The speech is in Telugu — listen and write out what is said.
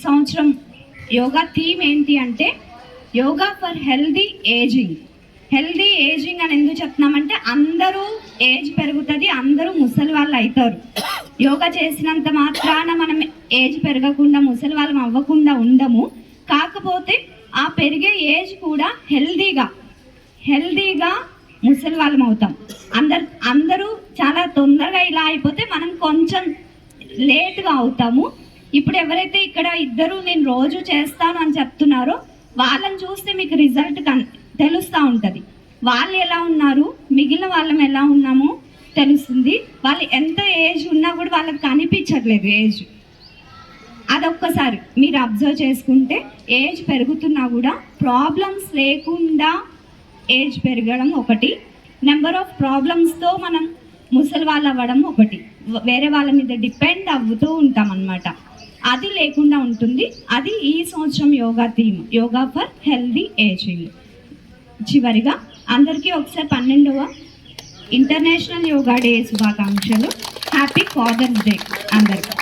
సంవత్సరం యోగా థీమ్ ఏంటి అంటే yoga for healthy ageing. Healthy ageing అని ఎందుకు చెప్తున్నామంటే అందరూ ఏజ్ పెరుగుతుంది, అందరూ ముసలి వాళ్ళు అవుతారు. యోగా చేసినంత మాత్రాన మనం ఏజ్ పెరగకుండా ముసలి వాళ్ళం అవ్వకుండా ఉండము. కాకపోతే ఆ పెరిగే ఏజ్ కూడా హెల్దీగా ముసలి వాళ్ళం అవుతాం. అందరూ చాలా తొందరగా ఇలా అయిపోతే మనం కొంచెం లేట్గా అవుతాము. ఇప్పుడు ఎవరైతే ఇక్కడ ఇద్దరు నేను రోజు చేస్తాను అని చెప్తున్నారో వాళ్ళని చూస్తే మీకు రిజల్ట్ తెలుస్తూ ఉంటుంది. వాళ్ళు ఎలా ఉన్నారు, మిగిలిన వాళ్ళం ఎలా ఉన్నామో తెలుస్తుంది. వాళ్ళు ఎంత ఏజ్ ఉన్నా కూడా వాళ్ళకి కనిపించట్లేదు ఏజ్. అదొక్కసారి మీరు అబ్జర్వ్ చేసుకుంటే ఏజ్ పెరుగుతున్నా కూడా ప్రాబ్లమ్స్ లేకుండా ఏజ్ పెరగడం ఒకటి, నెంబర్ ఆఫ్ ప్రాబ్లమ్స్తో మనం ముసలి వాళ్ళు అవ్వడం ఒకటి, వేరే వాళ్ళ మీద డిపెండ్ అవుతూ ఉంటాం అన్నమాట. అది లేకుండా ఉంటుంది. అది ఈ సంవత్సరం yoga theme, yoga for healthy ageing. చివరిగా అందరికీ ఒకసారి 12వ ఇంటర్నేషనల్ యోగా డే శుభాకాంక్షలు. హ్యాపీ ఫాదర్స్ డే అందరికీ.